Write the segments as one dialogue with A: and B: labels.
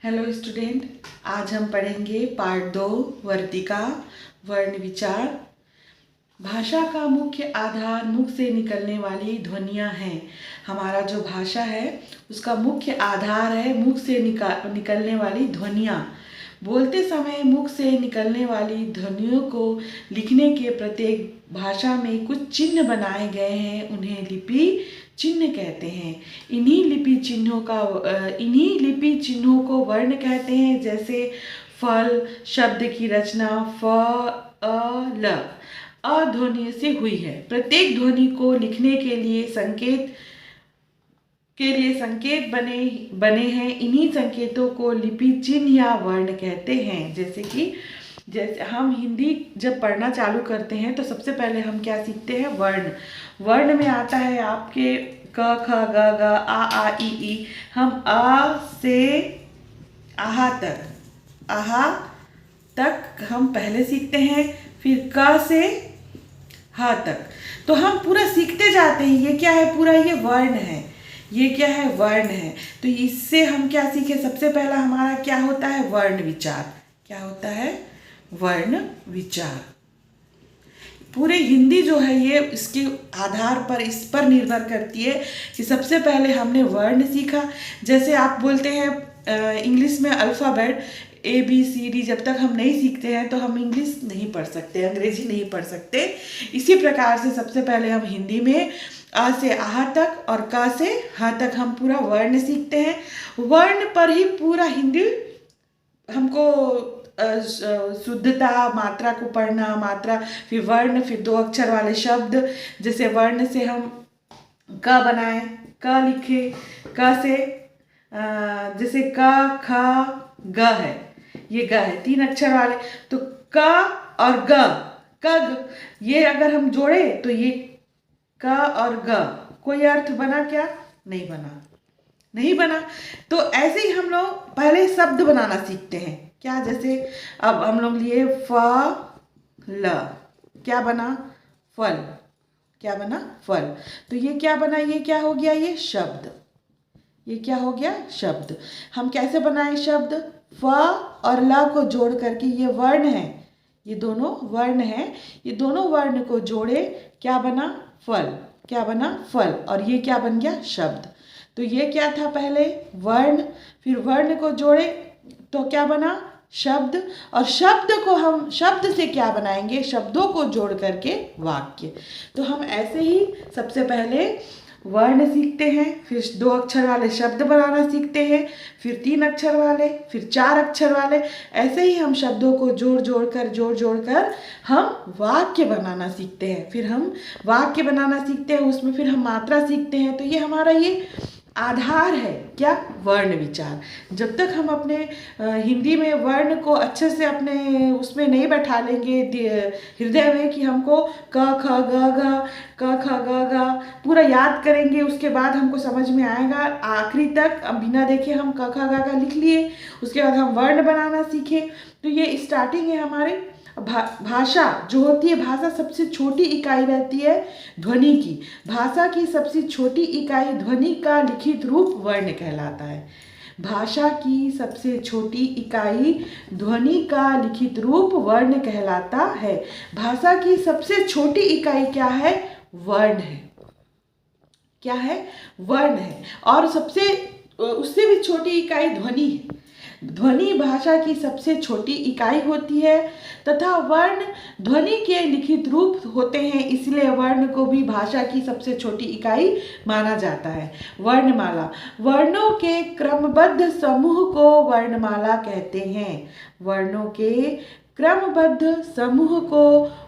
A: Hello student, आज हम पढ़ेंगे पार्ट 2 वर्तिका वर्ण विचार। भाषा का मुख्य आधार मुख से निकलने वाली ध्वनियाँ हैं। हमारा जो भाषा है उसका मुख्य आधार है मुख से निकलने वाली ध्वनियाँ। बोलते समय मुख से निकलने वाली ध्वनियों को लिखने के प्रत्येक भाषा में कुछ चिन्ह बनाए गए हैं, उन्हें लिपि चिन्ह कहते हैं। इन्हीं लिपि चिन्हों को वर्ण कहते हैं। जैसे फल शब्द की रचना फ अ ल अ ध्वनि से हुई है। प्रत्येक ध्वनि को लिखने के लिए संकेत बने हैं। इन्हीं संकेतों को लिपि चिन्ह या वर्ण कहते हैं। जैसे हम हिंदी जब पढ़ना चालू करते हैं तो सबसे पहले हम क्या सीखते हैं? वर्ण। वर्ण में आता है आपके क ख ग घ आ ई ई। हम आ से आहा तक हम पहले सीखते हैं, फिर क से हा तक। तो हम पूरा सीखते जाते हैं। ये क्या है? पूरा ये वर्ण है। ये क्या है? वर्ण है। तो इससे हम क्या सीखे? सबसे पहला हमारा क्या होता है? वर्ण विचार। क्या होता है? वर्ण विचार। पूरे हिंदी जो है ये इसके आधार पर इस पर निर्भर करती है कि सबसे पहले हमने वर्ण सीखा। जैसे आप बोलते हैं इंग्लिश में अल्फ़ाबेट ABCD, जब तक हम नहीं सीखते हैं तो हम इंग्लिश नहीं पढ़ सकते, अंग्रेजी नहीं पढ़ सकते। इसी प्रकार से सबसे पहले हम हिंदी में आ से आहा तक और का से हा तक हम पूरा वर्ण सीखते हैं। वर्ण पर ही पूरा हिंदी हमको शुद्धता, मात्रा को पढ़ना, मात्रा, फिर वर्ण, फिर 2 अक्षर वाले शब्द। जैसे वर्ण से हम क बनाए, क लिखे, क से जैसे क ख ग है, ये ग है 3 अक्षर वाले। तो क और ग, कग, ये अगर हम जोड़े तो ये क और ग, कोई अर्थ बना क्या? नहीं बना। तो ऐसे ही हम लोग पहले शब्द बनाना सीखते हैं। क्या? जैसे अब हम लोग लिए ल, क्या बना? फल। क्या बना? फल। तो ये क्या बना? ये क्या हो गया? ये शब्द। ये क्या हो गया? शब्द। हम कैसे बनाए शब्द? फ और ल को जोड़ करके, ये वर्ण है, ये दोनों वर्ण हैं, ये दोनों वर्ण को जोड़े, क्या बना? फल। क्या बना? फल। और ये क्या बन गया? शब्द। तो ये क्या था? पहले वर्ण, फिर वर्ण को जोड़े तो क्या बना? शब्द। और शब्द को हम शब्द से क्या बनाएंगे? शब्दों को जोड़ करके वाक्य। तो हम ऐसे ही सबसे पहले वर्ण सीखते हैं, फिर 2 अक्षर वाले शब्द बनाना सीखते हैं, फिर 3 अक्षर वाले, फिर 4 अक्षर वाले। ऐसे ही हम शब्दों को जोड़ कर हम वाक्य बनाना सीखते हैं। फिर हम वाक्य बनाना सीखते हैं, उसमें फिर हम मात्रा सीखते हैं। तो ये हमारा ये आधार है। क्या? वर्ण विचार। जब तक हम अपने हिंदी में वर्ण को अच्छे से अपने उसमें नहीं बैठा लेंगे हृदय में कि हमको क ख ग घ क ख ग घ पूरा याद करेंगे, उसके बाद हमको समझ में आएगा। आखिरी तक अब बिना देखे हम क ख ग घ लिख लिए, उसके बाद हम वर्ण बनाना सीखे। तो ये स्टार्टिंग है हमारे भाषा जो होती है। भाषा सबसे छोटी इकाई रहती है ध्वनि की। भाषा की सबसे छोटी इकाई ध्वनि का लिखित रूप वर्ण कहलाता है। भाषा की सबसे छोटी इकाई ध्वनि का लिखित रूप वर्ण कहलाता है। भाषा की सबसे छोटी इकाई क्या है? वर्ण है। क्या है? वर्ण है। और उससे भी छोटी इकाई ध्वनि है। ध्वनि भाषा की सबसे छोटी इकाई होती है तथा वर्ण ध्वनि के लिखित रूप होते हैं, इसलिए वर्ण को भी भाषा की सबसे छोटी इकाई माना जाता है। वर्णमाला। वर्णों के क्रमबद्ध समूह को वर्णमाला कहते हैं। वर्णों के क्रमबद्ध समूह को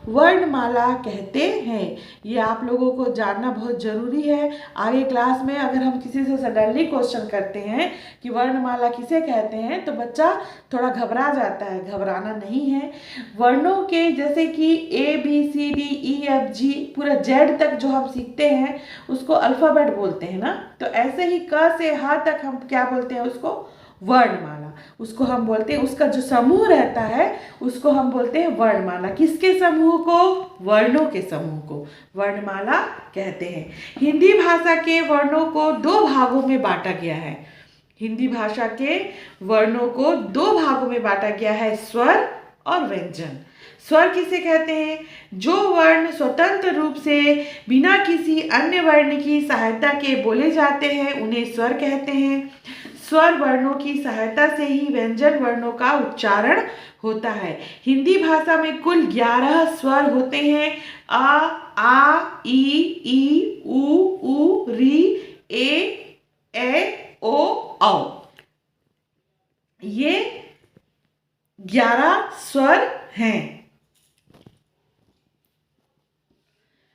A: वर्णमाला कहते हैं। ये आप लोगों को जानना बहुत ज़रूरी है। आगे क्लास में अगर हम किसी से सडनली क्वेश्चन करते हैं कि वर्णमाला किसे कहते हैं तो बच्चा थोड़ा घबरा जाता है। घबराना नहीं है। वर्णों के जैसे कि ABCDEFG पूरा Z तक जो हम सीखते हैं उसको अल्फ़ाबेट बोलते हैं ना। तो ऐसे ही क से ह तक हम क्या बोलते हैं? उसको वर्णमाला। उसको हम बोलते हैं, उसका जो समूह रहता है उसको हम बोलते हैं वर्णमाला। किसके समूह को? वर्णों के समूह को वर्णमाला कहते हैं। हिंदी भाषा के वर्णों को 2 भागों में बांटा गया है। हिंदी भाषा के वर्णों को दो भागों में बांटा गया है, स्वर और व्यंजन। स्वर किसे कहते हैं? जो वर्ण स्वतंत्र रूप से बिना किसी अन्य वर्ण की सहायता के बोले जाते हैं उन्हें स्वर कहते हैं। स्वर वर्णों की सहायता से ही व्यंजन वर्णों का उच्चारण होता है। हिंदी भाषा में कुल 11 स्वर होते हैं। आ, ई, उ, री, ए, ओ, औ। ये 11 स्वर हैं।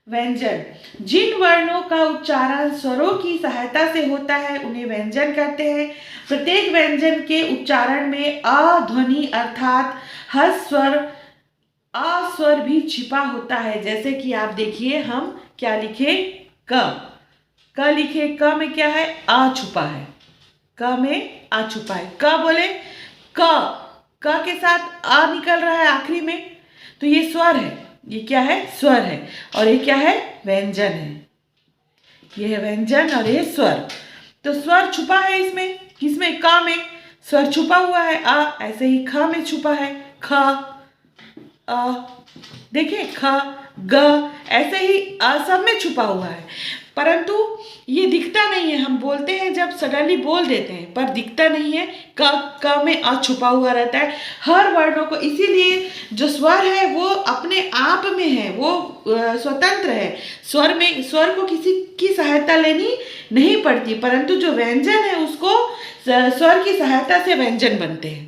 A: व्यंजन, जिन वर्णों का उच्चारण स्वरों की सहायता से होता है उन्हें व्यंजन कहते हैं। प्रत्येक व्यंजन के उच्चारण में अ ध्वनि अर्थात हर्ष स्वर, अ स्वर भी छिपा होता है। जैसे कि आप देखिए, हम क्या लिखे? क लिखे। क में क्या है? आ छुपा है। क में आ छुपा है। क बोले क के साथ आ निकल रहा है आखिरी में, तो ये स्वर है। ये क्या है? स्वर है। और ये क्या है? व्यंजन है। ये है व्यंजन और ये स्वर। तो स्वर छुपा है इसमें, किसमें? क में स्वर छुपा हुआ है आ, ऐसे ही ख में छुपा है ख, अ, देखिए ख, ग, ऐसे ही अ सब में छुपा हुआ है, परंतु ये दिखता नहीं है। हम बोलते हैं जब सडनली बोल देते हैं, पर दिखता नहीं है। क में अ छुपा हुआ रहता है हर वर्णों को। इसीलिए जो स्वर है वो अपने आप में है, वो स्वतंत्र है। स्वर को किसी की सहायता लेनी नहीं पड़ती, परंतु जो व्यंजन है उसको स्वर की सहायता से व्यंजन बनते हैं।